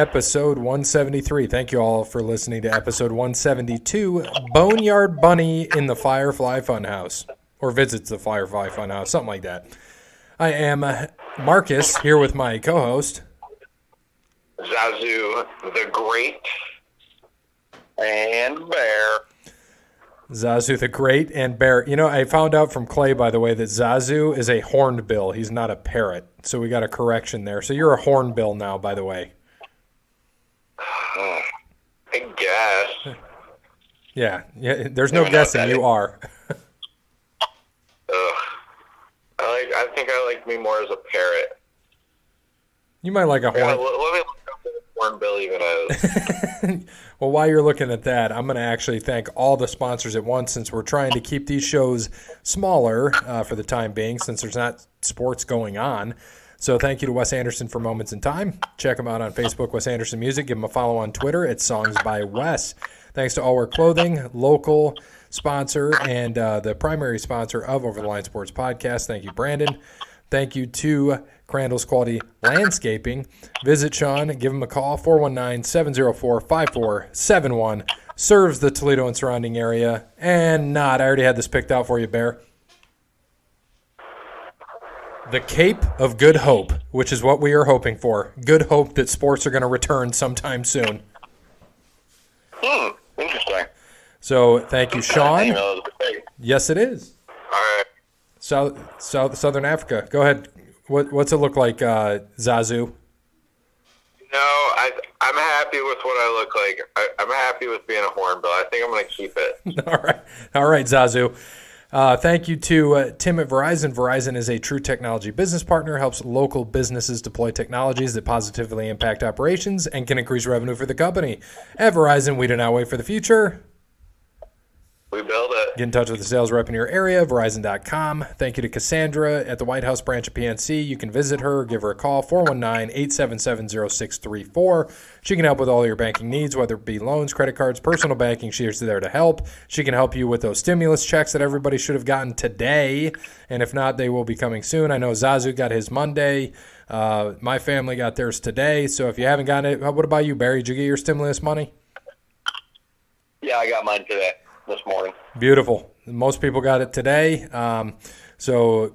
episode 173. Thank you all for listening to episode 172, Boneyard Bunny in the Firefly Funhouse, or visits the Firefly Funhouse, something like that. I am Marcus, here with my co-host, Zazu the Great, and Bear. Zazu the Great and Bear. You know, I found out from Clay, by the way, that Zazu is a hornbill. He's not a parrot. So we got a correction there. So you're a hornbill now, by the way. I guess. Yeah. There's no guessing. You are. I think I like me more as a parrot. You might like a horn. Let me look up what a hornbill even is. Well, while you're looking at that, I'm going to actually thank all the sponsors at once, since we're trying to keep these shows smaller for the time being, since there's not sports going on. So thank you to Wes Anderson for Moments in Time. Check him out on Facebook, Wes Anderson Music. Give him a follow on Twitter. It's Songs by Wes. Thanks to All Wear Clothing, local sponsor and the primary sponsor of Over the Line Sports Podcast. Thank you, Brandon. Thank you to Crandall's Quality Landscaping. Visit Sean. Give him a call, 419-704-5471. Serves the Toledo and surrounding area. And I already had this picked out for you, Bear. The Cape of Good Hope, which is what we are hoping for. Good hope that sports are going to return sometime soon. Interesting. So thank you, Sean. Yes, it is. All right. Southern Africa. Go ahead. What's it look like, Zazu? No, I'm happy with what I look like. I'm happy with being a hornbill. I think I'm going to keep it. All right, Zazu. Thank you to Tim at Verizon. Verizon is a true technology business partner, helps local businesses deploy technologies that positively impact operations and can increase revenue for the company. At Verizon, we do not wait for the future. We build it. Get in touch with the sales rep in your area, Verizon.com. Thank you to Cassandra at the White House branch of PNC. You can visit her, give her a call, 419-877-0634. She can help with all your banking needs, whether it be loans, credit cards, personal banking. She is there to help. She can help you with those stimulus checks that everybody should have gotten today. And if not, they will be coming soon. I know Zazu got his Monday. My family got theirs today. So if you haven't gotten it, what about you, Barry? Did you get your stimulus money? Yeah, I got mine today. This morning. Beautiful. Most people got it today. So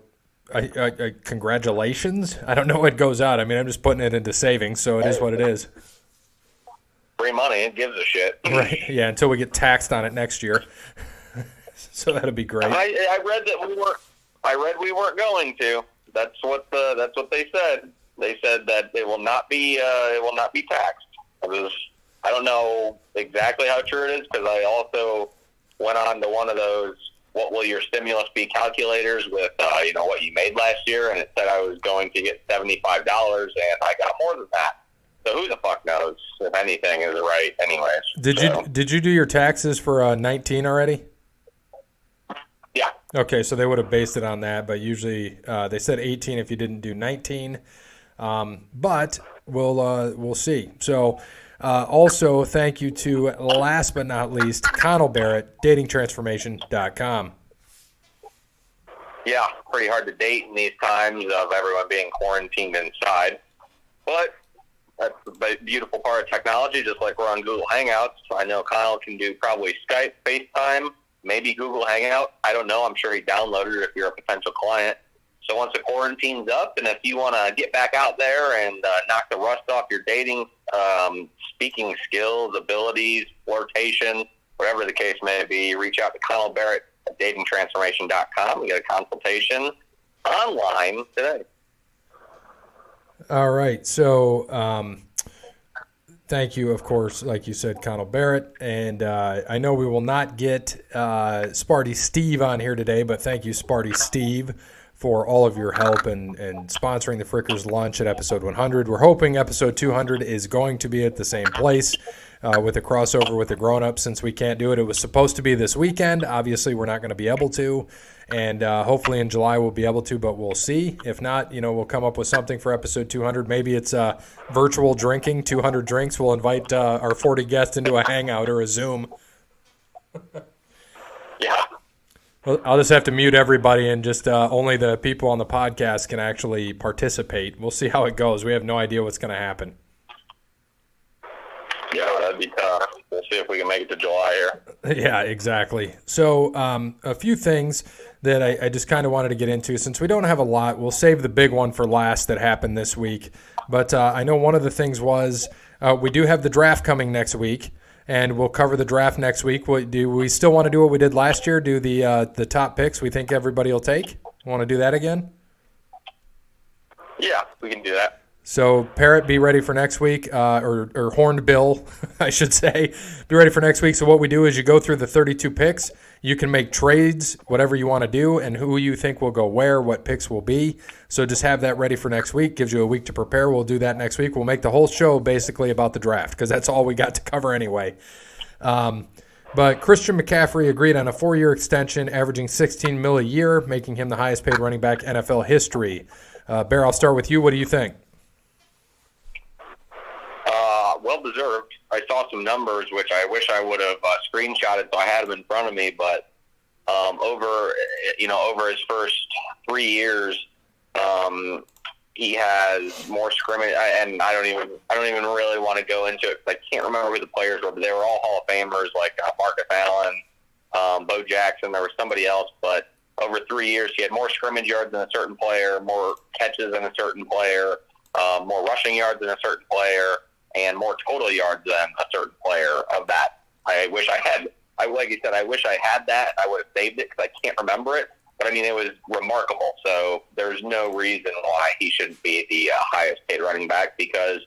congratulations. I don't know what goes out. I mean, I'm just putting it into savings, so it is what it is. Free money. It gives a shit. Right. Yeah, until we get taxed on it next year. So that'll be great. I read that we weren't going to. That's what they said. They said that it will not be taxed. I don't know exactly how true it is, because I also went on to one of those what will your stimulus be calculators with what you made last year, and it said I was going to get $75, and I got more than that. So who the fuck knows if anything is right anyways. Did you do your taxes for 19 already? Yeah. Okay, so they would have based it on that, but usually they said 18 if you didn't do 19. But we'll see. So also, thank you to, last but not least, Connell Barrett, datingtransformation.com. Yeah, pretty hard to date in these times of everyone being quarantined inside. But that's the beautiful part of technology, just like we're on Google Hangouts. I know Connell can do probably Skype, FaceTime, maybe Google Hangout. I don't know. I'm sure he downloaded it if you're a potential client. So once the quarantine's up, and if you want to get back out there and knock the rust off your dating, speaking skills, abilities, flirtation, whatever the case may be, reach out to Connell Barrett at datingtransformation.com. We get a consultation online today. All right. So thank you, of course, like you said, Connell Barrett. And I know we will not get Sparty Steve on here today, but thank you, Sparty Steve, for all of your help and sponsoring the Frickers lunch at episode 100. We're hoping episode 200 is going to be at the same place with a crossover with the grown-ups, since we can't do it. It was supposed to be this weekend. Obviously, we're not going to be able to. And hopefully in July we'll be able to, but we'll see. If not, we'll come up with something for episode 200. Maybe it's virtual drinking, 200 drinks. We'll invite our 40 guests into a hangout or a Zoom. Yeah. Well, I'll just have to mute everybody, and just only the people on the podcast can actually participate. We'll see how it goes. We have no idea what's going to happen. that'd be tough. We'll see if we can make it to July here. Yeah, exactly. So a few things that I just kind of wanted to get into. Since we don't have a lot, we'll save the big one for last that happened this week. But I know one of the things was we do have the draft coming next week, and we'll cover the draft next week. Do we still want to do what we did last year, do the top picks we think everybody will take? Want to do that again? Yeah, we can do that. So, Parrot, be ready for next week, or Horned Bill, I should say. Be ready for next week. So what we do is you go through the 32 picks. You can make trades, whatever you want to do, and who you think will go where, what picks will be. So just have that ready for next week. Gives you a week to prepare. We'll do that next week. We'll make the whole show basically about the draft because that's all we got to cover anyway. But Christian McCaffrey agreed on a 4-year extension, averaging $16 million a year, making him the highest paid running back in NFL history. Bear, I'll start with you. What do you think? Well deserved. I saw some numbers which I wish I would have screenshotted so I had them in front of me. But over his first 3 years, he has more scrimmage. And I don't even really want to go into it because I can't remember who the players were, but they were all Hall of Famers like Marcus Allen, Bo Jackson. There was somebody else, but over 3 years, he had more scrimmage yards than a certain player, more catches than a certain player, more rushing yards than a certain player, and more total yards than a certain player of that. I wish I had, like you said, I wish I had that. I would have saved it because I can't remember it. But, I mean, it was remarkable. So there's no reason why he shouldn't be the highest paid running back because,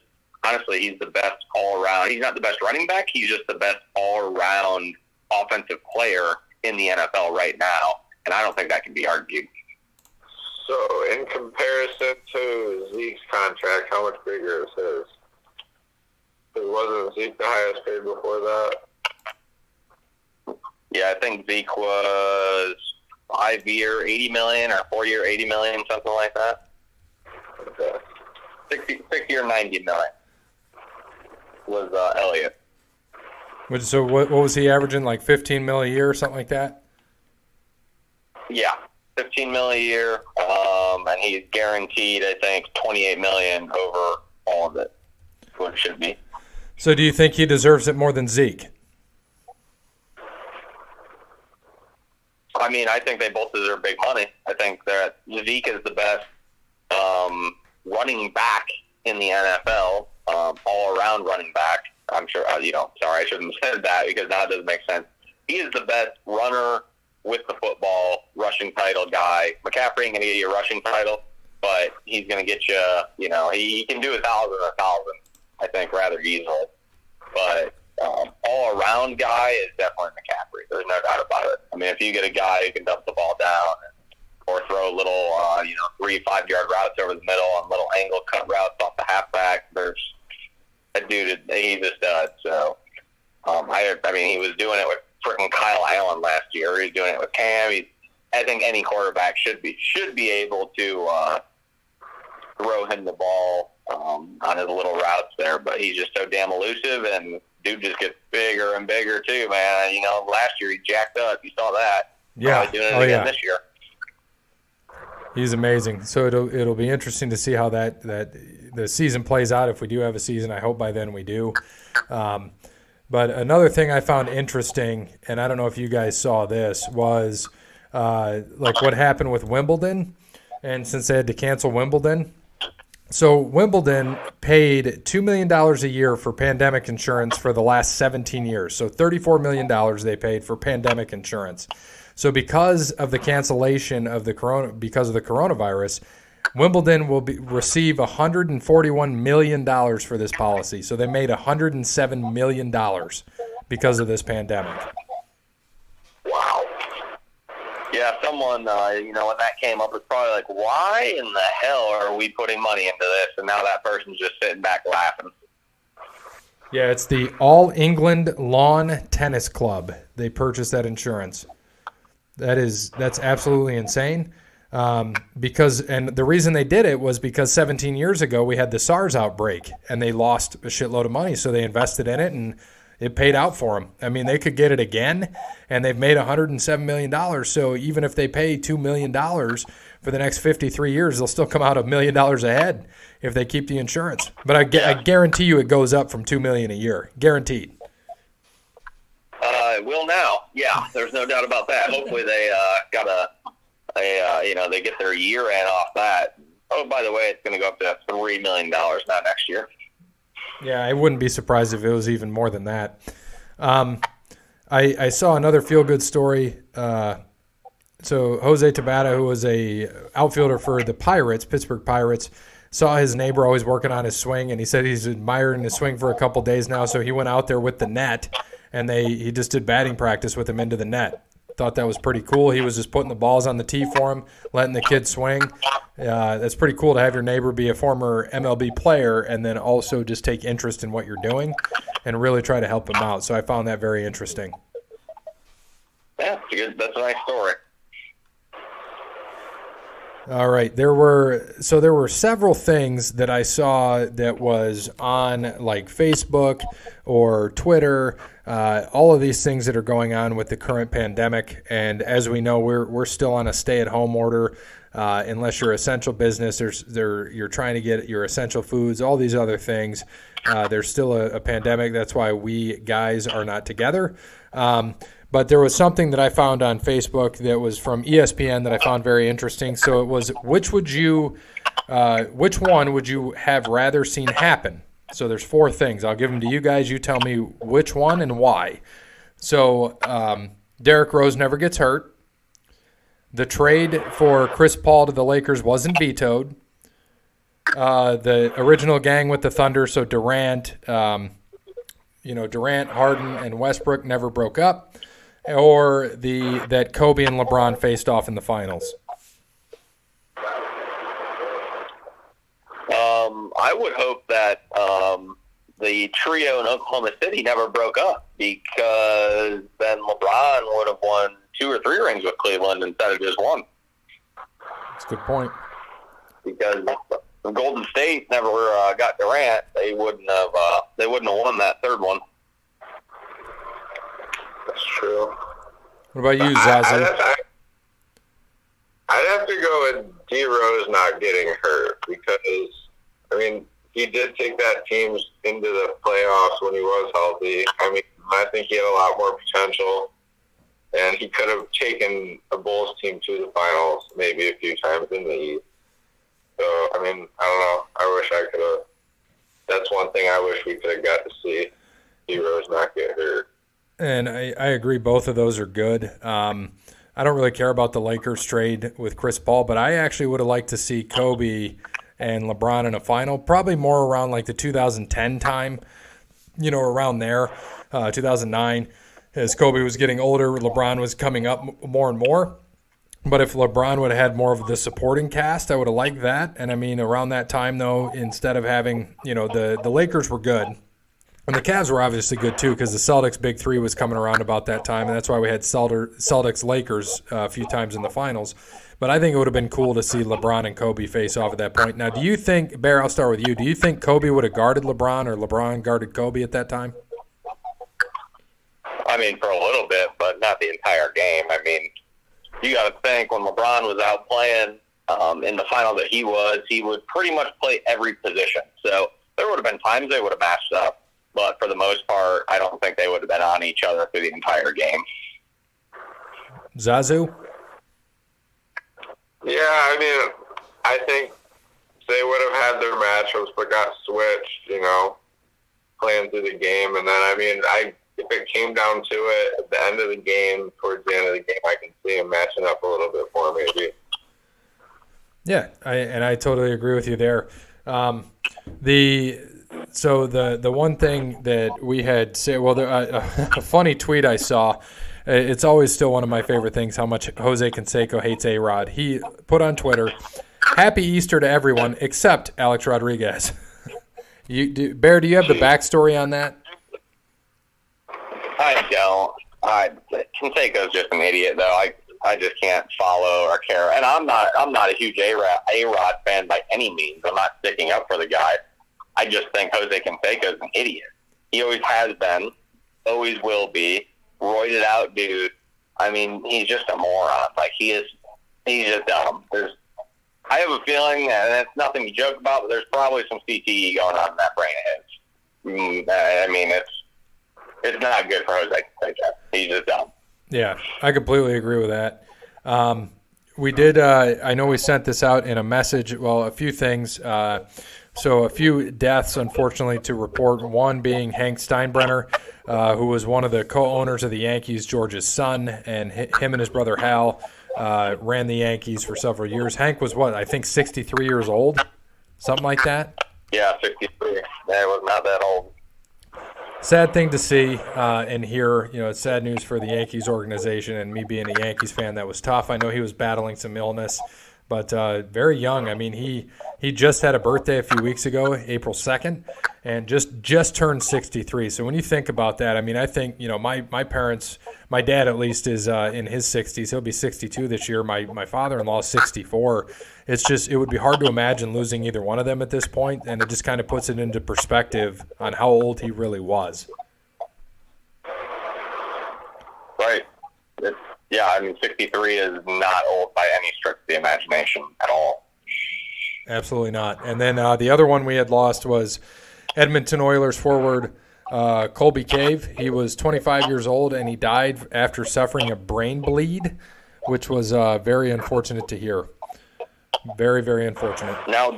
honestly, he's the best all-around. He's not the best running back. He's just the best all-around offensive player in the NFL right now. And I don't think that can be argued. So, in comparison to Zeke's contract, how much bigger is his? Wasn't Zeke the highest paid before that? Yeah, I think Zeke was 5-year, $80 million, or 4-year, $80 million, something like that. Okay. 6-year, $90 million was Elliott. So what was he averaging, like $15 million a year or something like that? Yeah, $15 million a year, and he's guaranteed, I think, $28 million over all of it, what it should be. So do you think he deserves it more than Zeke? I mean, I think they both deserve big money. I think that Zeke is the best running back in the NFL, all-around running back. I'm sure, sorry, I shouldn't have said that because now it doesn't make sense. He is the best runner with the football, rushing title guy. McCaffrey ain't going to get you a rushing title, but he's going to get you, he can do 1,000, I think, rather easily. But all-around guy is definitely McCaffrey. There's no doubt about it. I mean, if you get a guy who can dump the ball down or throw little, 3-5 yard routes over the middle and little angle cut routes off the halfback, there's that dude. He's a stud. So, I mean, he was doing it with freaking Kyle Allen last year. He's doing it with Cam. I think any quarterback should be able to throw him the ball on his little routes there, but he's just so damn elusive, and dude just gets bigger and bigger too, man. Last year he jacked up. You saw that. Yeah. Probably doing it again this year. He's amazing. So it'll be interesting to see how that the season plays out. If we do have a season, I hope by then we do. But another thing I found interesting, and I don't know if you guys saw this, was like what happened with Wimbledon, and since they had to cancel Wimbledon. So Wimbledon paid $2 million a year for pandemic insurance for the last 17 years. So $34 million they paid for pandemic insurance. So because of the cancellation of because of the coronavirus, Wimbledon will receive $141 million for this policy. So they made $107 million because of this pandemic. Wow. Yeah, someone, when that came up, was probably like, why in the hell are we putting money into this? And now that person's just sitting back laughing. Yeah, it's the All England Lawn Tennis Club. They purchased that insurance. That's absolutely insane. Because the reason they did it was because 17 years ago we had the SARS outbreak and they lost a shitload of money, so they invested in it and it paid out for them. I mean, they could get it again, and they've made $107 million. So even if they pay $2 million for the next 53 years, they'll still come out $1 million ahead if they keep the insurance. But I guarantee you it goes up from $2 million a year. Guaranteed. will now. Yeah, there's no doubt about that. Hopefully they got they get their year end off that. Oh, by the way, it's going to go up to $3 million now next year. Yeah, I wouldn't be surprised if it was even more than that. I saw another feel-good story. So Jose Tabata, who was a outfielder for the Pirates, Pittsburgh Pirates, saw his neighbor always working on his swing, and he said he's admiring his swing for a couple days now. So he went out there with the net, and he just did batting practice with him into the net. Thought that was pretty cool. He was just putting the balls on the tee for him, letting the kid swing. That's pretty cool to have your neighbor be a former MLB player and then also just take interest in what you're doing and really try to help him out. So I found that very interesting. Yeah, that's a nice story. All right. There were several things that I saw that was on like Facebook or Twitter, all of these things that are going on with the current pandemic. And as we know, we're still on a stay-at-home order unless you're essential business. You're trying to get your essential foods, all these other things. There's still a pandemic. That's why we guys are not together. But there was something that I found on Facebook that was from ESPN that I found very interesting. So it was, which one would you have rather seen happen? So there's 4 things. I'll give them to you guys. You tell me which one and why. So Derrick Rose never gets hurt. The trade for Chris Paul to the Lakers wasn't vetoed. The original gang with the Thunder, so Durant, Harden, and Westbrook never broke up. Or that Kobe and LeBron faced off in the finals? I would hope that the trio in Oklahoma City never broke up, because then LeBron would have won 2 or 3 rings with Cleveland instead of just 1. That's a good point. Because if Golden State never got Durant, they wouldn't have won that 3rd one. That's true. What about you, Zazu? I'd have to go with D. Rose not getting hurt, because, he did take that team into the playoffs when he was healthy. I think he had a lot more potential, and he could have taken a Bulls team to the finals maybe a few times in the East. So, I don't know. I wish I could have. That's one thing I wish we could have got to see, D. Rose not get hurt. And I agree, both of those are good. I don't really care about the Lakers trade with Chris Paul, but I actually would have liked to see Kobe and LeBron in a final, probably more around like the 2010 time, around there, 2009. As Kobe was getting older, LeBron was coming up more and more. But if LeBron would have had more of the supporting cast, I would have liked that. And around that time, though, instead of having, the Lakers were good. And the Cavs were obviously good, too, because the Celtics' Big Three was coming around about that time, and that's why we had Celtics-Lakers a few times in the finals. But I think it would have been cool to see LeBron and Kobe face off at that point. Now, do you think, Bear, I'll start with you, do you think Kobe would have guarded LeBron or LeBron guarded Kobe at that time? For a little bit, but not the entire game. You got to think, when LeBron was out playing in the final that he would pretty much play every position. So there would have been times they would have matched up. But for the most part, I don't think they would have been on each other through the entire game. Zazu? Yeah, I think they would have had their matchups but got switched, playing through the game. And then, if it came down to it, at the end of the game, towards the end of the game, I can see them matching up a little bit more, maybe. Yeah, I totally agree with you there. So the one thing that we had said, a funny tweet I saw, it's always still one of my favorite things, how much Jose Canseco hates A-Rod. He put on Twitter, "Happy Easter to everyone except Alex Rodriguez." Bear, do you have the backstory on that? I don't. Canseco's just an idiot, though. I just can't follow or care. And I'm not a huge A-Rod fan by any means. I'm not sticking up for the guy. I just think Jose Canseco is an idiot. He always has been, always will be. Roided out dude. He's just a moron. He's just dumb. I have a feeling, and it's nothing to joke about, but there's probably some CTE going on in that brain of his. It's not good for Jose Canseco. He's just dumb. Yeah, I completely agree with that. We did. I know we sent this out in a message. Well, a few things. So a few deaths, unfortunately, to report. One being Hank Steinbrenner, who was one of the co-owners of the Yankees, George's son, and him and his brother Hal ran the Yankees for several years. Hank was what, I think 63 years old, something like that. Yeah, 63. That was not that old. Sad thing to see and hear. It's sad news for the Yankees organization, and me being a Yankees fan, that was tough. I know he was battling some illness, but very young. I mean, he just had a birthday a few weeks ago, April 2nd, and just turned 63. So when you think about that, I mean, I think, my parents, my dad at least is in his 60s. He'll be 62 this year. My father-in-law is 64. It would be hard to imagine losing either one of them at this point, and it just kind of puts it into perspective on how old he really was. Right. Yeah, I mean, 63 is not old by any stretch of the imagination at all. Absolutely not. And then the other one we had lost was Edmonton Oilers forward Colby Cave. He was 25 years old, and he died after suffering a brain bleed, which was very unfortunate to hear. Very, very unfortunate. Now,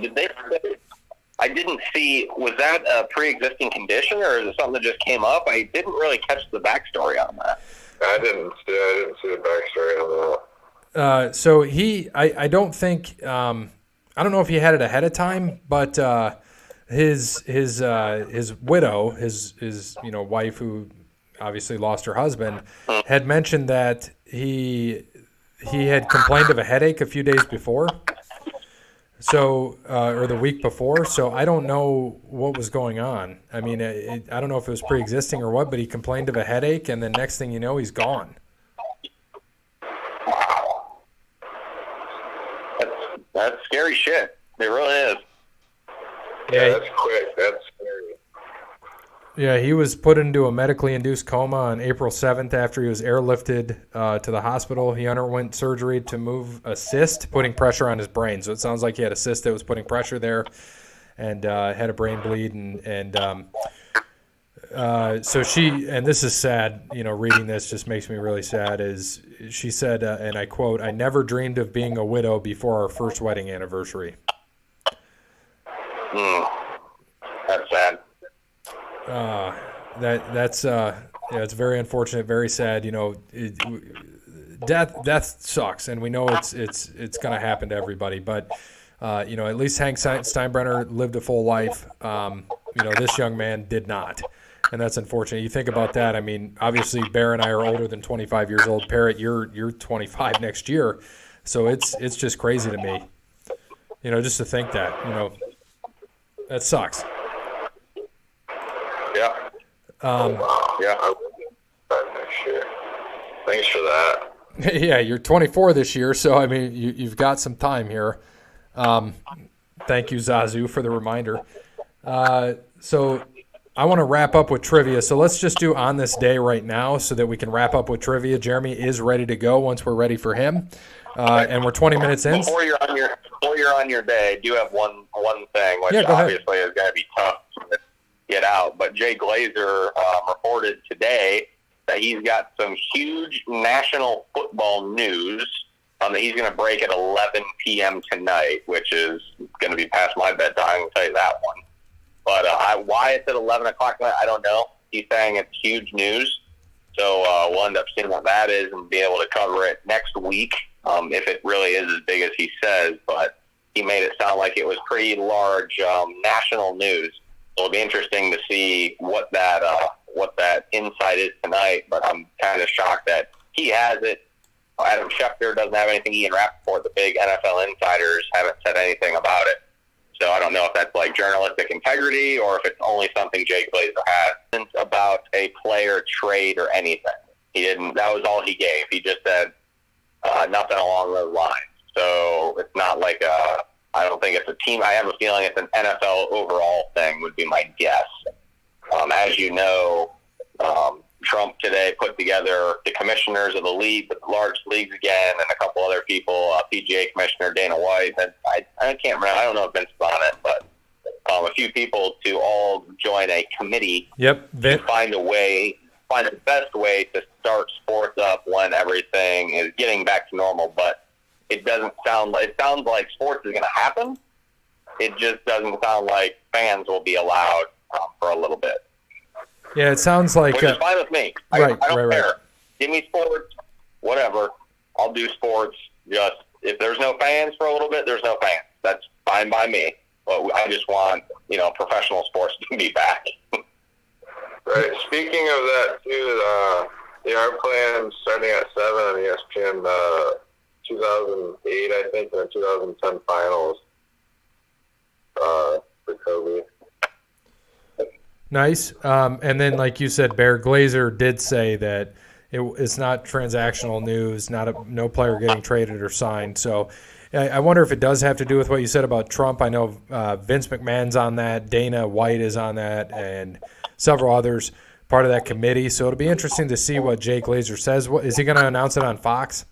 I didn't see, was that a pre-existing condition, or is it something that just came up? I didn't really catch the backstory on that. I didn't see the backstory on that. So I don't think, I don't know if he had it ahead of time, but his widow, his wife, who obviously lost her husband, had mentioned that he had complained of a headache a few days before. So, or the week before. So I don't know what was going on. I mean, I don't know if it was pre-existing or what, but he complained of a headache, and then next thing you know, he's gone. Wow. That's scary shit. It really is. Yeah, that's quick. That's scary. Yeah, he was put into a medically induced coma on April 7th after he was airlifted to the hospital. He underwent surgery to move a cyst, putting pressure on his brain. So it sounds like he had a cyst that was putting pressure there and had a brain bleed. So she, and this is sad, reading this just makes me really sad, is she said, and I quote, "I never dreamed of being a widow before our first wedding anniversary." That's sad. It's very unfortunate, very sad. Death sucks, and we know it's going to happen to everybody. But at least Hank Steinbrenner lived a full life. This young man did not, and that's unfortunate. You think about that. I mean, obviously, Bear and I are older than 25 years old. Parrot, you're 25 next year, so it's just crazy to me. Just to think that. That sucks. Yeah. Yeah. Next year. Thanks for that. Yeah, you're 24 this year, so I mean, you've got some time here. Thank you, Zazu, for the reminder. So I want to wrap up with trivia. So let's just do on this day right now, so that we can wrap up with trivia. Jeremy is ready to go once we're ready for him, and we're 20 minutes in. Before you're on your day, I do have one thing, which obviously is going to be tough to get out. But Jay Glazer reported today that he's got some huge national football news that he's going to break at 11 p.m. tonight, which is going to be past my bedtime. I'll tell you that one. But why it's at 11 o'clock tonight, I don't know. He's saying it's huge news. So we'll end up seeing what that is and be able to cover it next week, if it really is as big as he says. But he made it sound like it was pretty large national news. So it'll be interesting to see what that insight is tonight. But I'm kind of shocked that he has it. Adam Schefter doesn't have anything. Ian Rappaport, the big NFL insiders, haven't said anything about it. So I don't know if that's like journalistic integrity or if it's only something Jay Glazer has about a player trade or anything. He didn't. That was all he gave. He just said nothing along those lines. So it's not like I don't think it's a team. I have a feeling it's an NFL overall thing would be my guess. As you know, Trump today put together the commissioners of the league, the large leagues again, and a couple other people, PGA Commissioner Dana White. And I can't remember. I don't know if Vince was on it, but a few people to all join a committee to find a way find the best way to start sports up when everything is getting back to normal. But it doesn't sound like, it sounds like sports is going to happen. It just doesn't sound like fans will be allowed for a little bit. Yeah, it sounds like which is fine with me. I don't care. Right. Give me sports, whatever. I'll do sports. Just if there's no fans for a little bit, there's no fans. That's fine by me. But I just want professional sports to be back. Right. Speaking of that too, they are playing starting at 7 on ESPN. 2008, I think, and the 2010 finals for Kobe. Nice. And then, like you said, Bear Glazer did say that it's not transactional news, no player getting traded or signed. So I wonder if it does have to do with what you said about Trump. I know Vince McMahon's on that, Dana White is on that, and several others part of that committee. So it'll be interesting to see what Jay Glazer says. Is he going to announce it on Fox?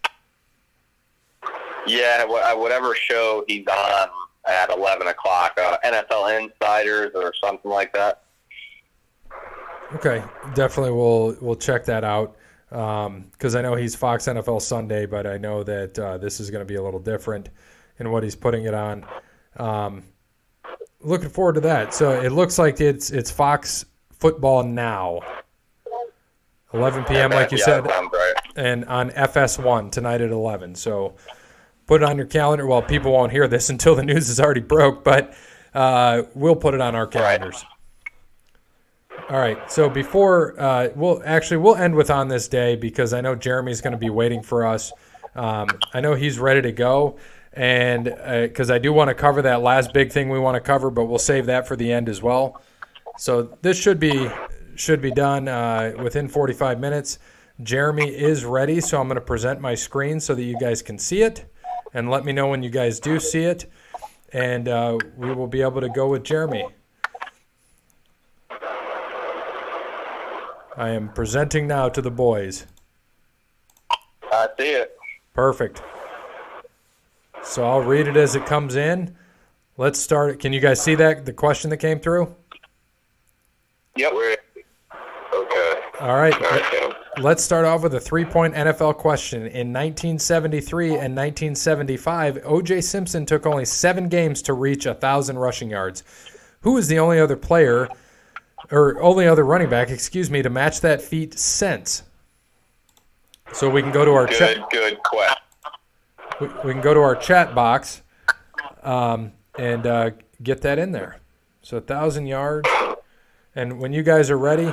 Yeah, whatever show he's on at 11 o'clock, NFL Insiders or something like that. Okay, definitely we'll check that out because I know he's Fox NFL Sunday, but I know that this is going to be a little different in what he's putting it on. Looking forward to that. So it looks like it's Fox Football Now, 11 p.m. like you said, right. And on FS1 tonight at 11. So put it on your calendar. Well, people won't hear this until the news is already broke, but we'll put it on our calendars. Right. All right. So before we'll end with On This Day because I know Jeremy's going to be waiting for us. I know he's ready to go, and because I do want to cover that last big thing we want to cover, but we'll save that for the end as well. So this should be done within 45 minutes. Jeremy is ready, so I'm going to present my screen so that you guys can see it, and let me know when you guys do see it, and we will be able to go with Jeremy. I am presenting now to the boys. I see it. Perfect. So I'll read it as it comes in. Let's start. Can you guys see that, the question that came through? Yep. Okay. All right. Let's start off with a 3-point NFL question. In 1973 and 1975, O.J. Simpson took only 7 games to reach 1,000 rushing yards. Who is the only other running back, to match that feat since? So we can go to our chat. Good question. We can go to our chat box and get that in there. So 1,000 yards. And when you guys are ready,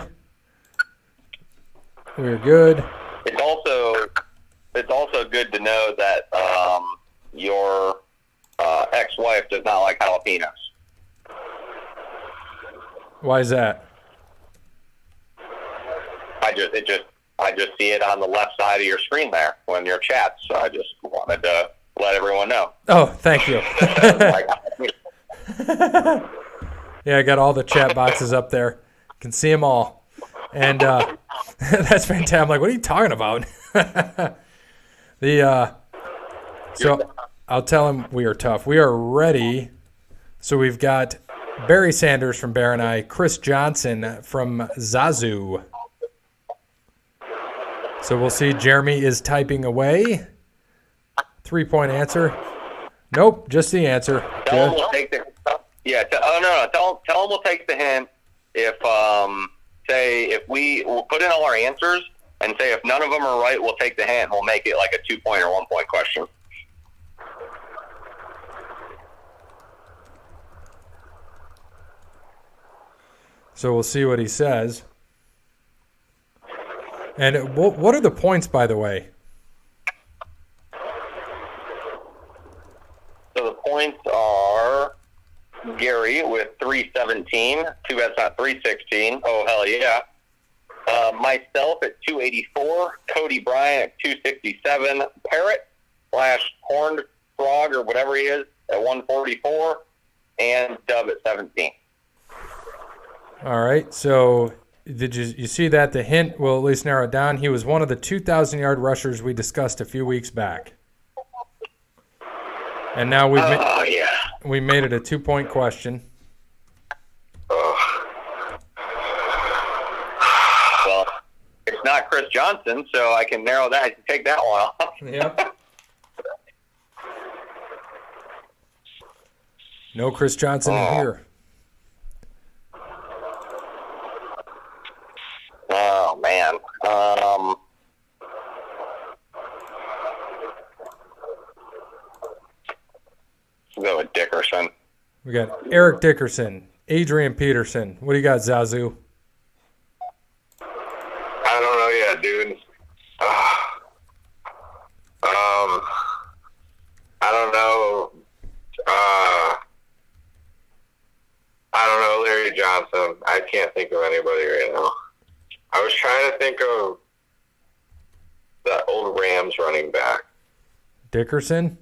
we're good. It's also good to know that your ex-wife does not like jalapenos. Why is that? I just see it on the left side of your screen there when you're chat. So I just wanted to let everyone know. Oh, thank you. Yeah, I got all the chat boxes up there. Can see them all. And that's fantastic. I'm like, what are you talking about? So I'll tell him we are tough. We are ready. So we've got Barry Sanders from Bear and I, Chris Johnson from Zazu. So we'll see. Jeremy is typing away. 3-point answer. Nope, just the answer. Tell him we'll take the. Yeah. Tell him we'll take the hint. If if we'll put in all our answers and say if none of them are right, we'll take the hint. We'll make it like a 2-point or 1-point question. So we'll see what he says. And what are the points, by the way? So the points are Gary with 317. Too bad it's not 316. Oh, hell yeah. Myself at 284. Cody Bryant at 267. Parrot / Horned Frog or whatever he is at 144. And Dub at 17. All right. So did you see that? The hint will at least narrow it down. He was one of the 2,000-yard rushers we discussed a few weeks back. And now we made it a 2-point question. Well, not Chris Johnson, so I can narrow that. I can take that one off. Yep. No Chris Johnson here. Oh, man. We'll go with Dickerson. We got Eric Dickerson, Adrian Peterson. What do you got, Zazu? I don't know yet, dude. I don't know. I don't know Larry Johnson. I can't think of anybody right now. I was trying to think of that old Rams running back. Dickerson?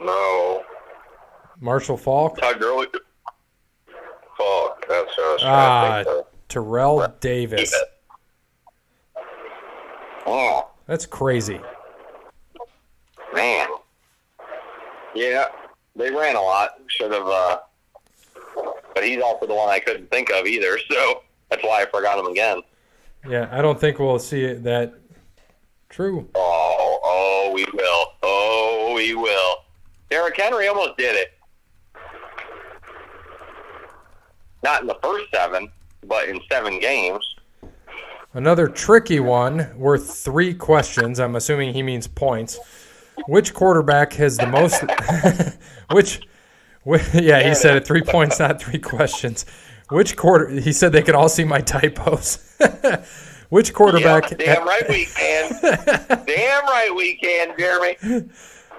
No. Marshall Faulk? Todd Gurley. Falk. That's what I was trying to think of. Terrell Davis. Oh, That's crazy. man. Yeah, they ran a lot. Should have, but he's also the one I couldn't think of either, so that's why I forgot him again. Yeah, I don't think we'll see it that true. Oh, we will. Oh, we will. Derrick Henry almost did it. Not in the first 7, but in 7 games. Another tricky one worth 3 questions. I'm assuming he means points. Which quarterback has the most yeah, he said it 3 points, not 3 questions. He said they could all see my typos. Which quarterback Damn right we can. Damn right we can, Jeremy.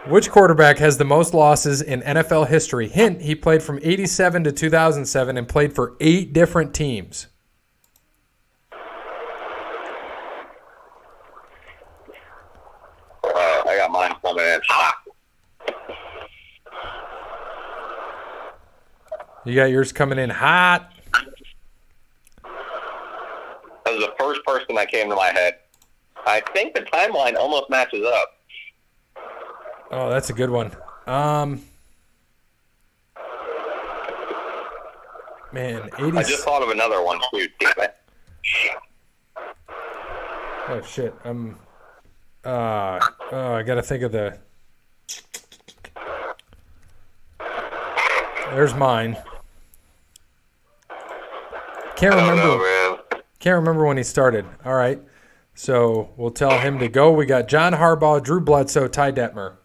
Which quarterback has the most losses in NFL history? Hint, he played from 87 to 2007 and played for 8 different teams. I got mine coming in hot. You got yours coming in hot. That was the first person that came to my head. I think the timeline almost matches up. Oh, that's a good one. Man, 80. I just thought of another one too. Damn it. Oh shit. I gotta think of the. There's mine. Can't remember. I don't know, man. Can't remember when he started. All right, so we'll tell him to go. We got John Harbaugh, Drew Bledsoe, Ty Detmer.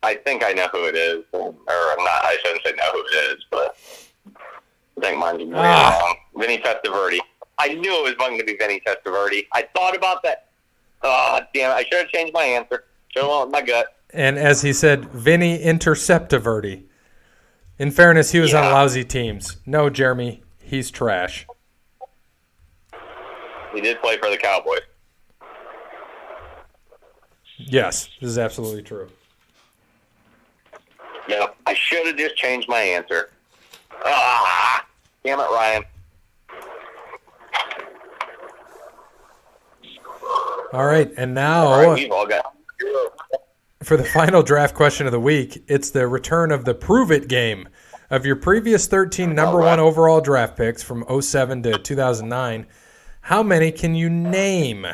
I think I know who it is, or I'm not. I shouldn't say know who it is, but I think mine's way wrong. Vinny Testaverde. I knew it was going to be Vinny Testaverde. I thought about that. Oh, damn it. I should have changed my answer. Should have went with my gut. And as he said, Vinny Interceptaverdi. In fairness, he was on lousy teams. No, Jeremy, he's trash. He did play for the Cowboys. Yes, this is absolutely true. Yeah, I should have just changed my answer. Damn it, Ryan. All right, and now All right, we've all got for the final draft question of the week, it's the return of the Prove It game. Of your previous 13 number one overall draft picks from 2007 to 2009, how many can you name?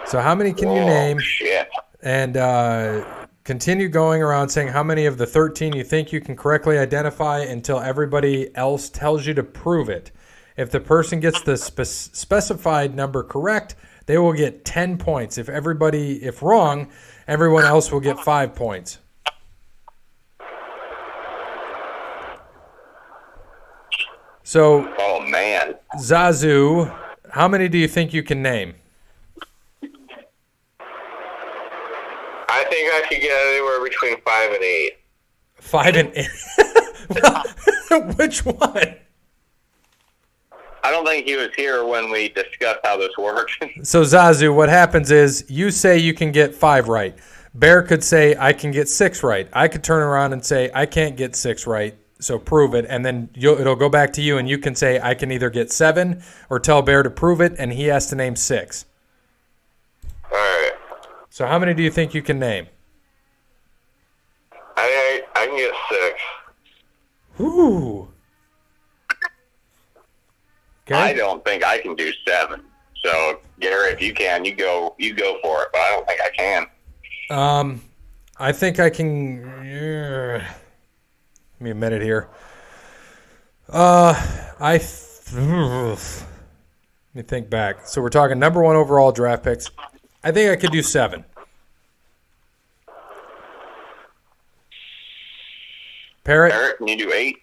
So how many can you name? Shit. And continue going around saying how many of the 13 you think you can correctly identify until everybody else tells you to prove it. If the person gets the specified number correct, they will get 10 points. If wrong, everyone else will get 5 points. So, Oh, man. Zazu, how many do you think you can name? I think I could get anywhere between 5 and 8. 5 and 8? Which one? I don't think he was here when we discussed how this works. So, Zazu, what happens is you say you can get 5 right. Bear could say, I can get 6 right. I could turn around and say, I can't get 6 right, so prove it. And then it'll go back to you, and you can say, I can either get 7 or tell Bear to prove it, and he has to name 6. All right. So how many do you think you can name? I can get 6. Ooh. Okay. I don't think I can do 7. So, Gary, if you can, you go for it. But I don't think I can. I think I can. Give me a minute here. Let me think back. So we're talking number 1 overall draft picks. I think I could do 7. Parrot, can you do 8?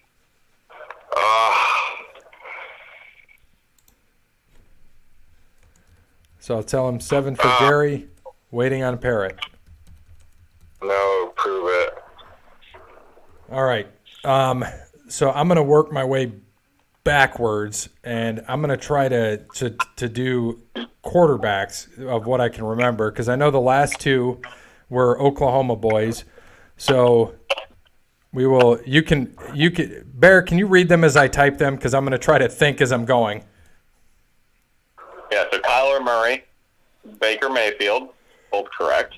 So I'll tell him 7 for Gary. Waiting on Parrot. No, prove it. All right. So I'm going to work my way backwards, and I'm going to try to do quarterbacks of what I can remember, because I know the last 2 were Oklahoma boys. So we will. You can. Bear, can you read them as I type them? Because I'm going to try to think as I'm going. Yeah. So Kyler Murray, Baker Mayfield, both correct.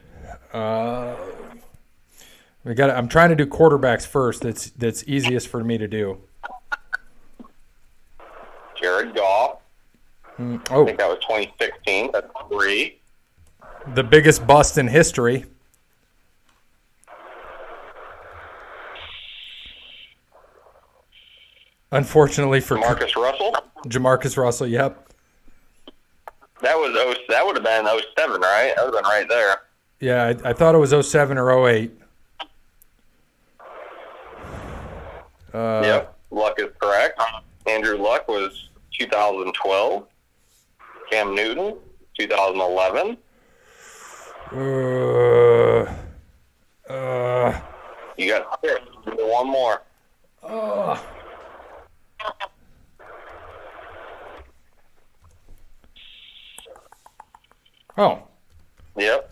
I'm trying to do quarterbacks first. That's easiest for me to do. Jared Goff. I think that was 2016. That's 3. The biggest bust in history. Unfortunately for Jamarcus Russell. Jamarcus Russell, yep. That would have been 07, right? That would have been right there. Yeah, I thought it was 07 or 08. Yep, Luck is correct. Andrew Luck was 2012. Cam Newton, 2011. You got 6. One more. Oh. Yep.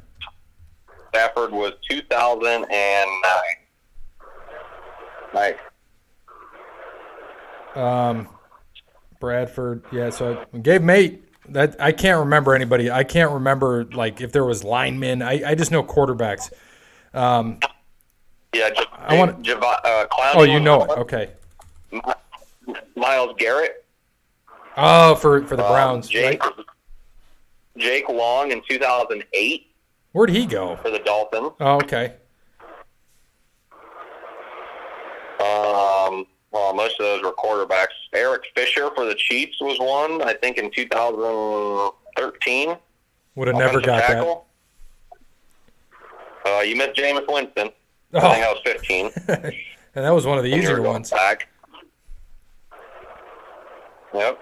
Stafford was 2009. Nice. Bradford, yeah. So I gave Mate. That I can't remember anybody. I can't remember like if there was linemen. I just know quarterbacks. Yeah, I want. Clowney. Oh, you know it. Okay. Myles Garrett. Oh, for the Browns, right? Jake Long in 2008. Where'd he go? For the Dolphins. Oh, okay. Well, most of those were quarterbacks. Eric Fisher for the Chiefs was one, I think, in 2013. Would have never got tackle. That. You missed Jameis Winston. Oh. I think I was 15. And that was one of the easier ones. Back. Yep.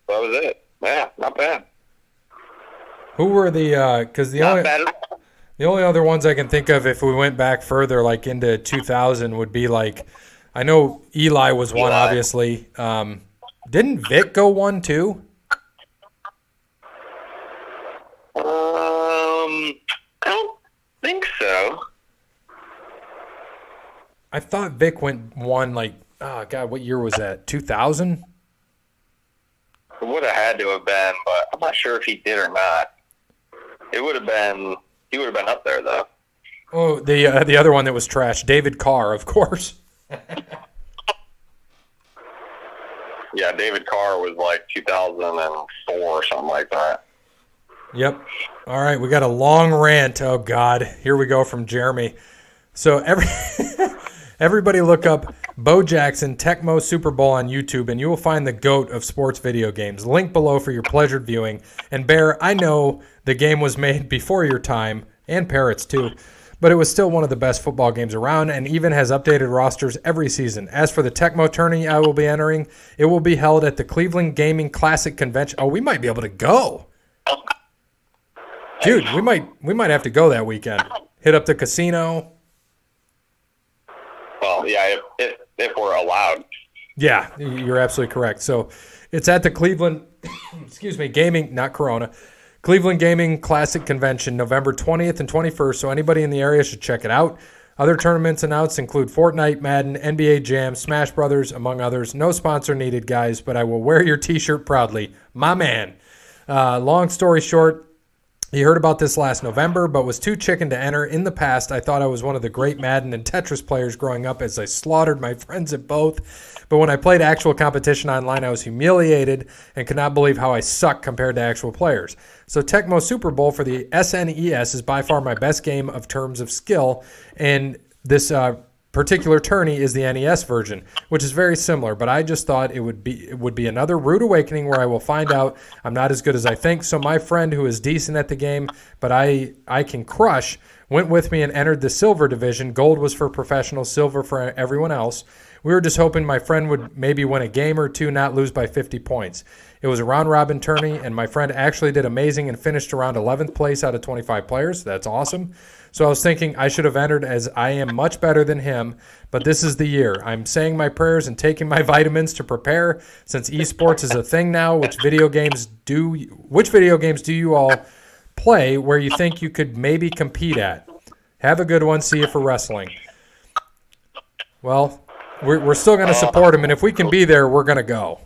That was it. Yeah, not bad. Who were the because the only other ones I can think of if we went back further, like into 2000, would be like, I know Eli was one, obviously. Didn't Vic go one too? I don't think so. I thought Vic went one like, oh God, what year was that? 2000? It would have had to have been, but I'm not sure if he did or not. It would have been. He would have been up there though. Oh, the other one that was trash, David Carr, of course. Yeah, David Carr was like 2004 or something like that. Yep. All right, we got a long rant. Oh God, here we go from Jeremy. So everybody look up Bo Jackson Tecmo Super Bowl on YouTube, and you will find the GOAT of sports video games. Link below for your pleasured viewing. And Bear, I know the game was made before your time, and Parrots too, but it was still one of the best football games around, and even has updated rosters every season. As for the Tecmo tourney I will be entering, it will be held at the Cleveland Gaming Classic Convention. Oh, we might be able to go. Dude, we might have to go that weekend. Hit up the casino. Well, yeah, if we're allowed. Yeah, you're absolutely correct. So it's at the Cleveland, Gaming, not Corona, Cleveland Gaming Classic Convention, November 20th and 21st, so anybody in the area should check it out. Other tournaments announced include Fortnite, Madden, NBA Jam, Smash Brothers, among others. No sponsor needed, guys, but I will wear your t-shirt proudly. My man. Long story short, He heard about this last November, but was too chicken to enter. In the past, I thought I was one of the great Madden and Tetris players growing up as I slaughtered my friends at both. But when I played actual competition online, I was humiliated and could not believe how I suck compared to actual players. So Tecmo Super Bowl for the SNES is by far my best game of terms of skill, and this particular tourney is the NES version, which is very similar, but I just thought it would be another rude awakening where I will find out I'm not as good as I think. So my friend, who is decent at the game, but I can crush, went with me and entered the silver division. Gold was for professionals, silver for everyone else. We were just hoping my friend would maybe win a game or two, not lose by 50 points. It was a round-robin tourney, and my friend actually did amazing and finished around 11th place out of 25 players. That's awesome. So I was thinking I should have entered, as I am much better than him, but this is the year. I'm saying my prayers and taking my vitamins to prepare, since esports is a thing now. Which video games do you all play where you think you could maybe compete at? Have a good one. See you for wrestling. Well, we're still going to support him, and if we can be there, we're going to go.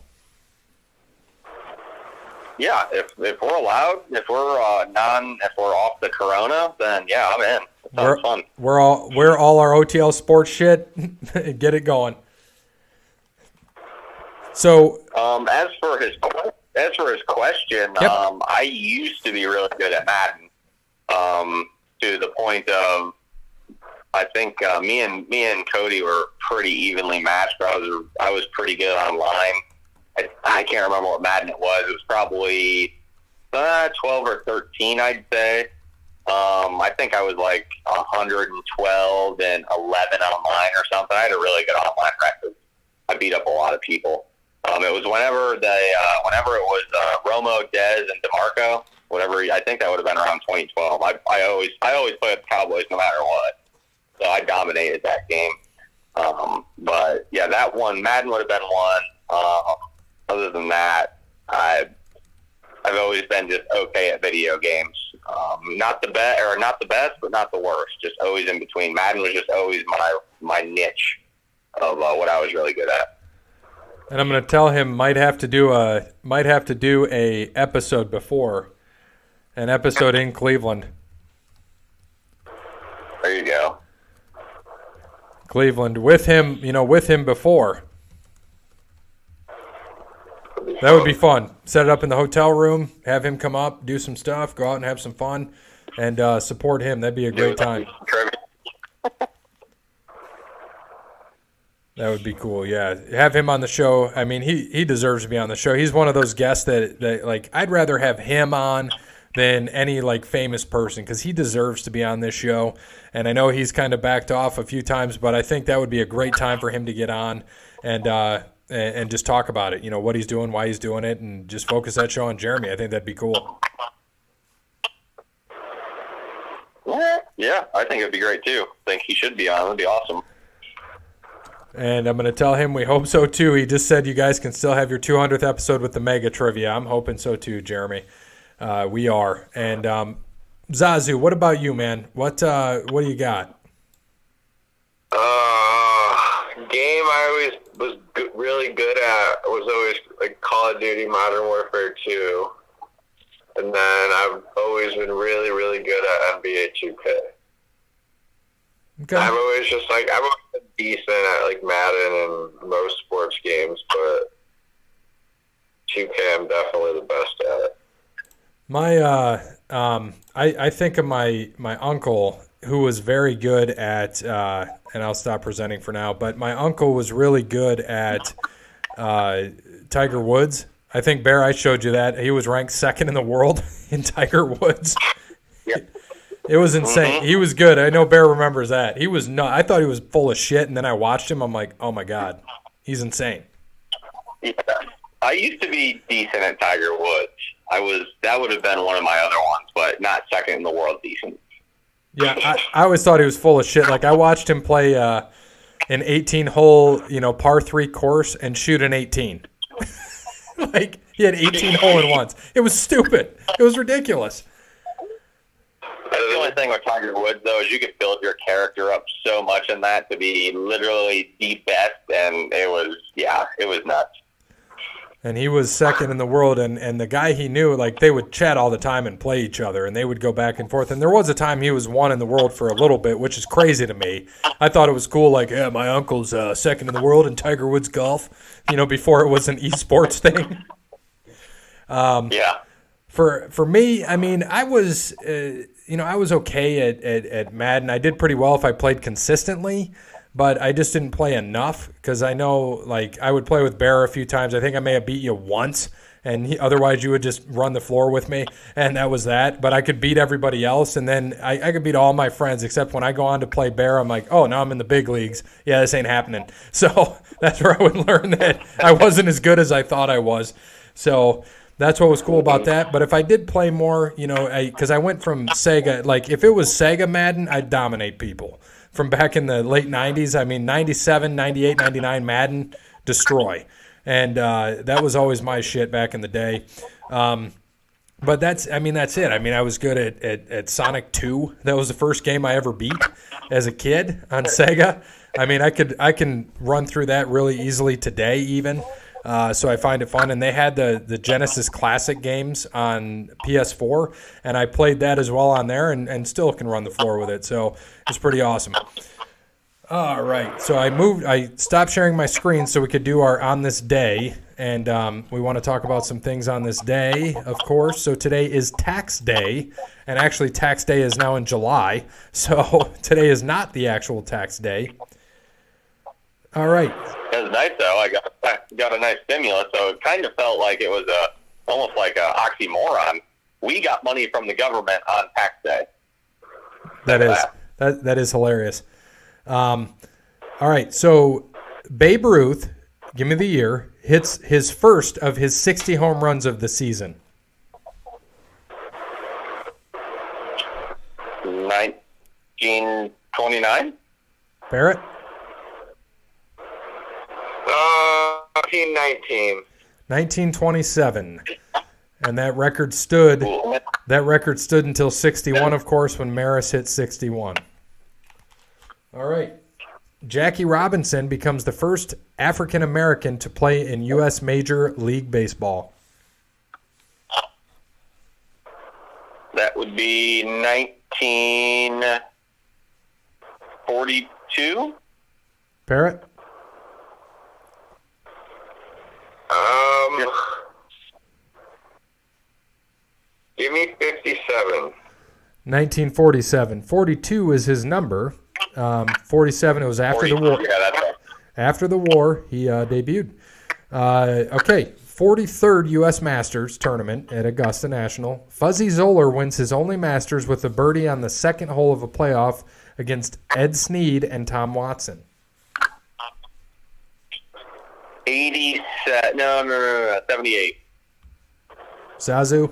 Yeah, if we're allowed, if we're off the corona, then yeah, I'm in. It sounds fun. We're all our OTL sports shit. Get it going. So, as for his question, yep. I used to be really good at Madden, to the point of I think me and Cody were pretty evenly matched. But I was pretty good online. I can't remember what Madden it was. It was probably 12 or 13, I'd say. I think I was like 112 and 11 online or something. I had a really good online record. I beat up a lot of people. It was whenever it was Romo, Dez, and DeMarco. I think that would have been around 2012. I always play with the Cowboys no matter what. So I dominated that game. But yeah, that one, Madden would have been one. Other than that, I've always been just okay at video games. Not the best, but not the worst. Just always in between. Madden was just always my niche of what I was really good at. And I'm going to tell him might have to do a episode before, an episode in Cleveland. There you go. Cleveland with him before. That would be fun. Set it up in the hotel room, have him come up, do some stuff, go out and have some fun, and support him. That'd be a great time. That would be cool, yeah. Have him on the show. I mean, he deserves to be on the show. He's one of those guests that like, I'd rather have him on than any, like, famous person, because he deserves to be on this show. And I know he's kind of backed off a few times, but I think that would be a great time for him to get on and just talk about it, what he's doing, why he's doing it, and just focus that show on Jeremy. I think that'd be cool. Yeah, I think it'd be great too. I think he should be on. It'd be awesome. And I'm going to tell him we hope so too. He just said you guys can still have your 200th episode with the Mega Trivia. I'm hoping so too, Jeremy. We are. And Zazu, what about you, man? What do you got? Game I always was really good at was always like Call of Duty Modern Warfare 2. And then I've always been really, really good at NBA 2K. Okay. I've always been decent at like Madden and most sports games, but 2K I'm definitely the best at. I think of my uncle, who was very good at, and I'll stop presenting for now, but my uncle was really good at Tiger Woods. I think, Bear, I showed you that. He was ranked second in the world in Tiger Woods. Yep. It was insane. Mm-hmm. He was good. I know Bear remembers that. He was not. I thought he was full of shit, and then I watched him. I'm like, oh, my God. He's insane. Yeah. I used to be decent at Tiger Woods. That would have been one of my other ones, but not second in the world decent. Yeah, I always thought he was full of shit. Like, I watched him play an 18-hole, par 3 course and shoot an 18. Like, he had 18 hole-in-ones. It was stupid. It was ridiculous. The only thing with Tiger Woods, though, is you could build your character up so much in that to be literally the best, and it was nuts. and he was second in the world, and the guy he knew, like, they would chat all the time and play each other, and they would go back and forth. And there was a time he was one in the world for a little bit, which is crazy to me. I thought it was cool, like, yeah, my uncle's second in the world in Tiger Woods golf, before it was an esports thing. Yeah. For me, I mean, I was I was okay at Madden. I did pretty well if I played consistently, but I just didn't play enough because I know, like, I would play with Bear a few times. I think I may have beat you once, and otherwise you would just run the floor with me, and that was that. But I could beat everybody else, and then I could beat all my friends, except when I go on to play Bear, I'm like, oh, now I'm in the big leagues. Yeah, this ain't happening. So that's where I would learn that I wasn't as good as I thought I was. So that's what was cool about that. But if I did play more, because I went from Sega, like if it was Sega Madden, I'd dominate people. From back in the late 90s, I mean, 97, 98, 99 Madden, destroy. And that was always my shit back in the day. But that's it. I mean, I was good at Sonic 2. That was the first game I ever beat as a kid on Sega. I mean, I can run through that really easily today even. So I find it fun. And they had the Genesis Classic games on PS4, and I played that as well on there and still can run the floor with it. So it's pretty awesome. All right. So I stopped sharing my screen so we could do our On This Day. And we want to talk about some things on this day, of course. So today is Tax Day. And actually, Tax Day is now in July. So today is not the actual tax day. All right. It was nice, though. I got a nice stimulus, so it kind of felt like it was almost like an oxymoron. We got money from the government on tax day. That is hilarious. All right, so Babe Ruth, give me the year, hits his first of his 60 home runs of the season. 1929? Barrett? 1919. 1927. And that record stood until 61, of course, when Maris hit 61. All right. Jackie Robinson becomes the first African American to play in U.S. Major League Baseball. That would be 1942. Parrott? Give me 57. 1947. 42 is his number. 47, it was after the war. Yeah, that's right. After the war, he debuted. Okay, 43rd U.S. Masters tournament at Augusta National. Fuzzy Zoeller wins his only Masters with a birdie on the second hole of a playoff against Ed Snead and Tom Watson. 78. Zazu?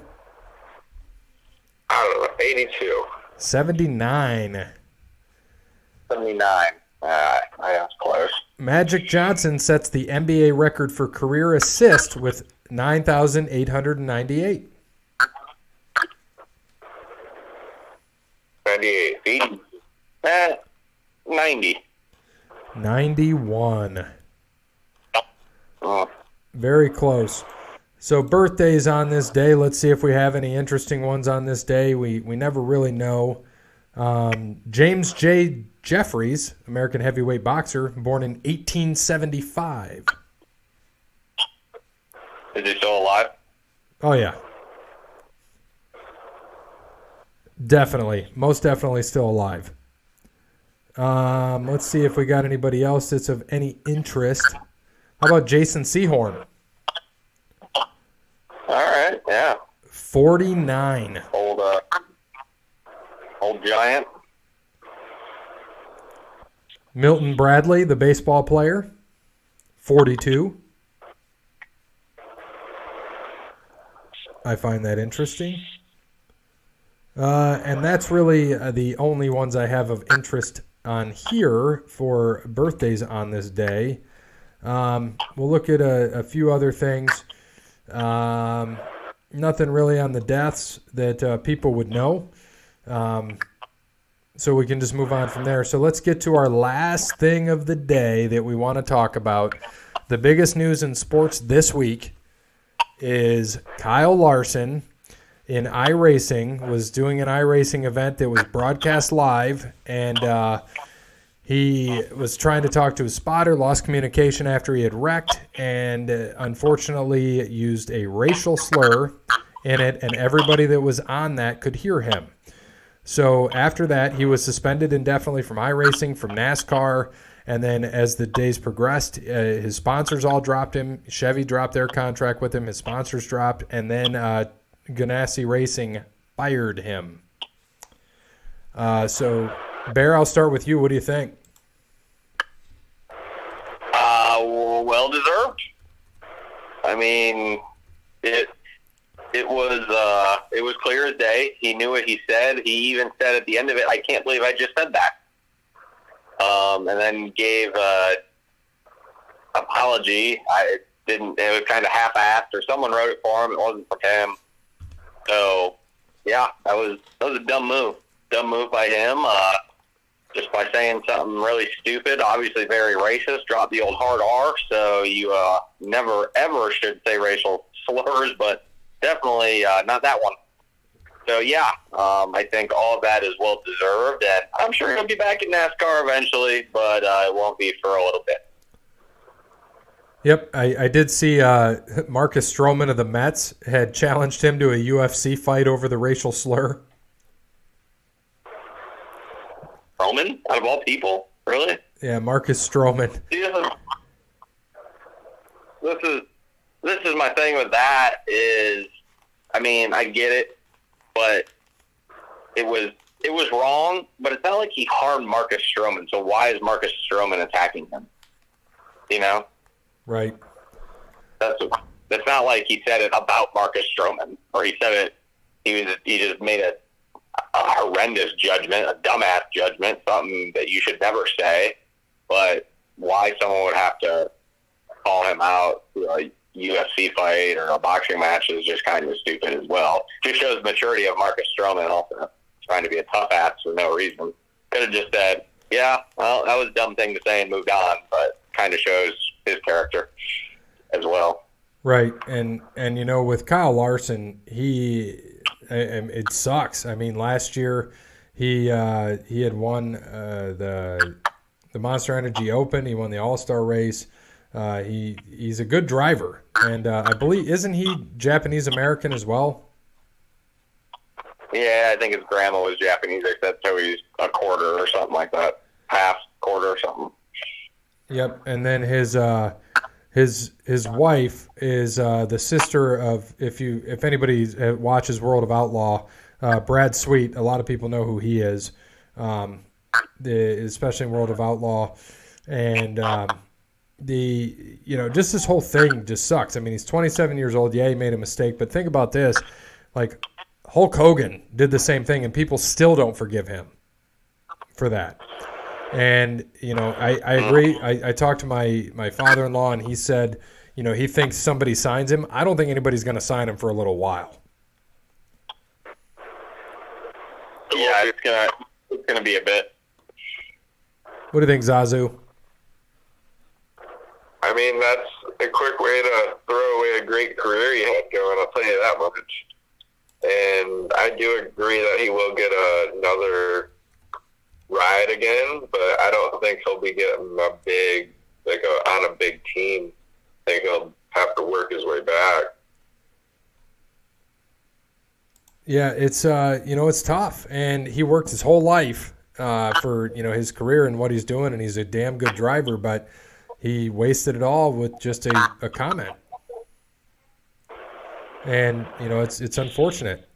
I don't know, 82. 79. 79. I was close. Magic Johnson sets the NBA record for career assists with 9,898. 98. 90. 91. Oh. Very close. So birthdays on this day. Let's see if we have any interesting ones on this day. We never really know. James J. Jeffries, American heavyweight boxer, born in 1875. Is he still alive? Oh, yeah. Definitely. Most definitely still alive. Let's see if we got anybody else that's of any interest. How about Jason Sehorn? All right, yeah. 49. Old giant. Milton Bradley, the baseball player, 42. I find that interesting. And that's really the only ones I have of interest on here for birthdays on this day. We'll look at a few other things. Nothing really on the deaths that people would know. So we can just move on from there. So let's get to our last thing of the day that we want to talk about. The biggest news in sports this week. is Kyle Larson in iRacing, was doing an iRacing event that was broadcast live, and he was trying to talk to his spotter, lost communication after he had wrecked, and unfortunately used a racial slur in it, and everybody that was on that could hear him. So after that, he was suspended indefinitely from iRacing, from NASCAR, and then as the days progressed, his sponsors all dropped him. Chevy dropped their contract with him. His sponsors dropped, and then Ganassi Racing fired him. So, Bear, I'll start with you. What do you think? Well deserved. I mean, it was clear as day. He knew what he said. He even said at the end of it, "I can't believe I just said that." And then gave an apology. It was kind of half-assed, or someone wrote it for him. It wasn't for him. So, yeah, that was a dumb move. Dumb move by him. Just by saying something really stupid, obviously very racist. Drop the old hard R, so you never, ever should say racial slurs, but definitely not that one. So, yeah, I think all of that is well-deserved, and I'm sure he'll be back in NASCAR eventually, but it won't be for a little bit. Yep, I did see Marcus Stroman of the Mets had challenged him to a UFC fight over the racial slur. Stroman, out of all people? Really? Yeah, Marcus Stroman. Yeah. This is my thing with that is, I mean, I get it, but it was wrong, but it's not like he harmed Marcus Stroman, so why is Marcus Stroman attacking him? You know? Right. That's not like he said it about Marcus Stroman, or he said it, he just made a horrendous judgment, a dumbass judgment, something that you should never say, but why someone would have to call him out to a UFC fight or a boxing match is just kind of stupid as well. Just shows maturity of Marcus Stroman also, trying to be a tough ass for no reason. Could have just said, yeah, well, that was a dumb thing to say and moved on, but kind of shows his character as well. Right, and you know, with Kyle Larson, it sucks. I mean, last year he had won the Monster Energy Open. He won the All-Star race. He's a good driver, and I believe, isn't he Japanese American as well? Yeah, I think his grandma was Japanese. They said so. He's a quarter or something like that, half quarter or something. Yep, and then his wife is the sister of, if anybody watches World of Outlaw, Brad Sweet. A lot of people know who he is, especially in World of Outlaw, and just this whole thing just sucks. I mean, he's 27 years old. Yeah, he made a mistake, but think about this: like Hulk Hogan did the same thing, and people still don't forgive him for that. And, you know, I agree. I talked to my father-in-law, and he said, you know, he thinks somebody signs him. I don't think anybody's going to sign him for a little while. Yeah, it's gonna be a bit. What do you think, Zazu? I mean, that's a quick way to throw away a great career you had going, I'll tell you that much. And I do agree that he will get another ride again, but I don't think he'll be getting on a big team. I think he'll have to work his way back. Yeah, it's it's tough, and he worked his whole life for his career and what he's doing, and he's a damn good driver, but he wasted it all with just a comment, and it's unfortunate.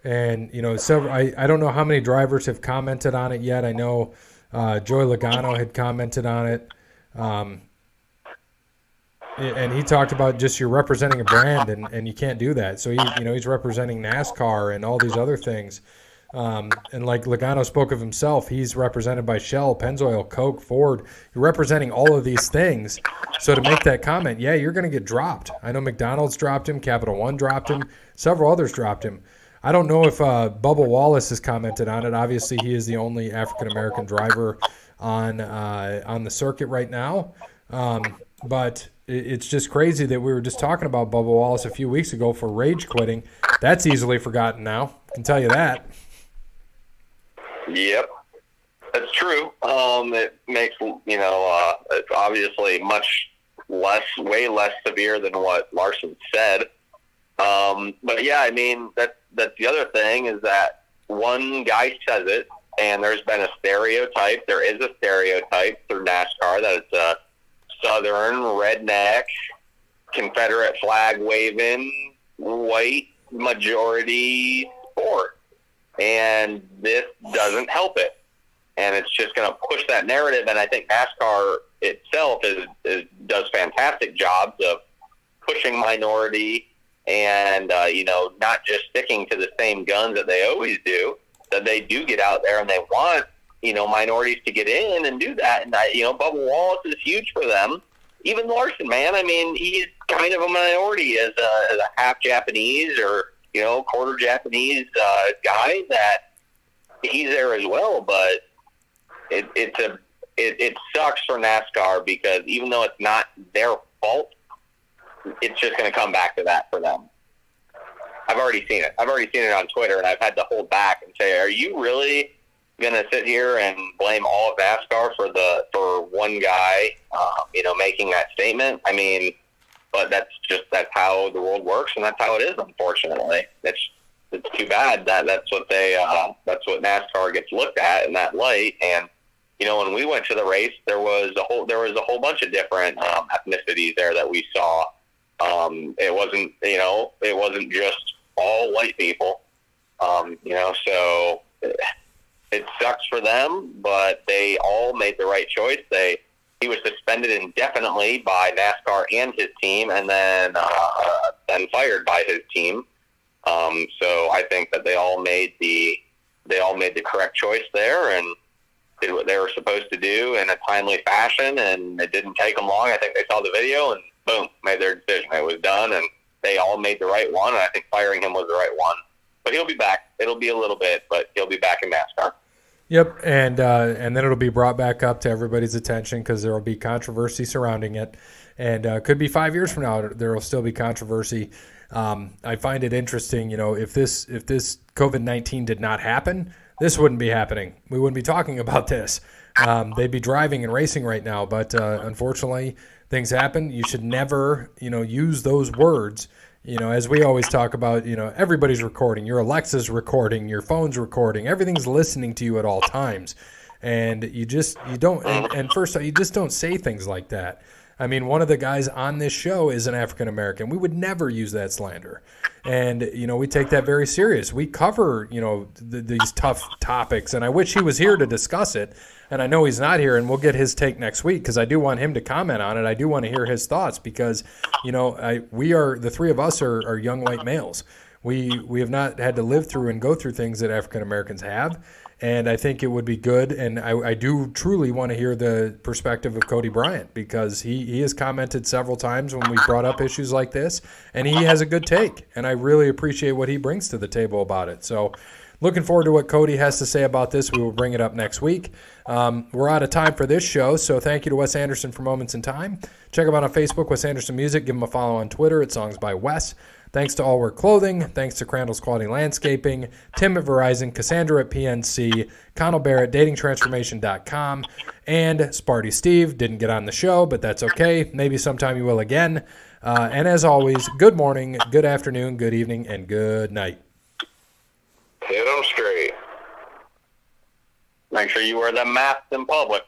And, several, I don't know how many drivers have commented on it yet. I know Joey Logano had commented on it. And he talked about just you're representing a brand, and you can't do that. So, he's representing NASCAR and all these other things. And like Logano spoke of himself, he's represented by Shell, Pennzoil, Coke, Ford. You're representing all of these things. So to make that comment, yeah, you're going to get dropped. I know McDonald's dropped him, Capital One dropped him, several others dropped him. I don't know if Bubba Wallace has commented on it. Obviously, he is the only African-American driver on the circuit right now. But, it's just crazy that we were just talking about Bubba Wallace a few weeks ago for rage quitting. That's easily forgotten now. I can tell you that. Yep, that's true. It makes, it's obviously way less severe than what Larson said. But yeah, I mean, that's the other thing is that one guy says it, and there's been a stereotype. There is a stereotype through NASCAR that it's a Southern redneck, Confederate flag waving, white majority sport, and this doesn't help it. And it's just going to push that narrative. And I think NASCAR itself does fantastic jobs of pushing minority and, not just sticking to the same guns that they always do, that they do get out there and they want, minorities to get in and do that. And, Bubba Wallace is huge for them. Even Larson, man, I mean, he's kind of a minority as a half Japanese or, quarter Japanese guy, that he's there as well. But it sucks for NASCAR because even though it's not their fault, it's just going to come back to that for them. I've already seen it. I've already seen it on Twitter, and I've had to hold back and say, are you really going to sit here and blame all of NASCAR for one guy, making that statement? I mean, but that's how the world works, and that's how it is, unfortunately. It's too bad that's what NASCAR gets looked at in that light. And when we went to the race, there was a whole bunch of different ethnicities there that we saw. It wasn't just all white people. So it sucks for them, but they all made the right choice. He was suspended indefinitely by NASCAR and his team, and then fired by his team. So I think that they all made the correct choice there and did what they were supposed to do in a timely fashion, and it didn't take them long. I think they saw the video and boom, made their decision. It was done, and they all made the right one, and I think firing him was the right one. But he'll be back. It'll be a little bit, but he'll be back in NASCAR. Yep, and then it'll be brought back up to everybody's attention because there will be controversy surrounding it, and could be 5 years from now there will still be controversy. I find it interesting, if this COVID-19 did not happen, this wouldn't be happening. We wouldn't be talking about this. They'd be driving and racing right now, but unfortunately, things happen. You should never, use those words. As we always talk about, everybody's recording. Your Alexa's recording, your phone's recording. Everything's listening to you at all times. And you just don't say things like that. I mean, one of the guys on this show is an African American. We would never use that slander. And, we take that very serious. We cover, these tough topics. And I wish he was here to discuss it. And I know he's not here, and we'll get his take next week because I do want him to comment on it. I do want to hear his thoughts because, the three of us are young white males. We have not had to live through and go through things that African Americans have. And I think it would be good, and I do truly want to hear the perspective of Cody Bryant because he has commented several times when we brought up issues like this, and he has a good take, and I really appreciate what he brings to the table about it. So looking forward to what Cody has to say about this. We will bring it up next week. We're out of time for this show, so thank you to Wes Anderson for Moments in Time. Check him out on Facebook, Wes Anderson Music. Give him a follow on Twitter at Songs by Wes. Thanks to All Work Clothing. Thanks to Crandall's Quality Landscaping. Tim at Verizon. Cassandra at PNC. Connell Barrett, datingtransformation.com. And Sparty Steve. Didn't get on the show, but that's okay. Maybe sometime you will again. And as always, good morning, good afternoon, good evening, and good night. Hit them straight. Make sure you wear them masks in public.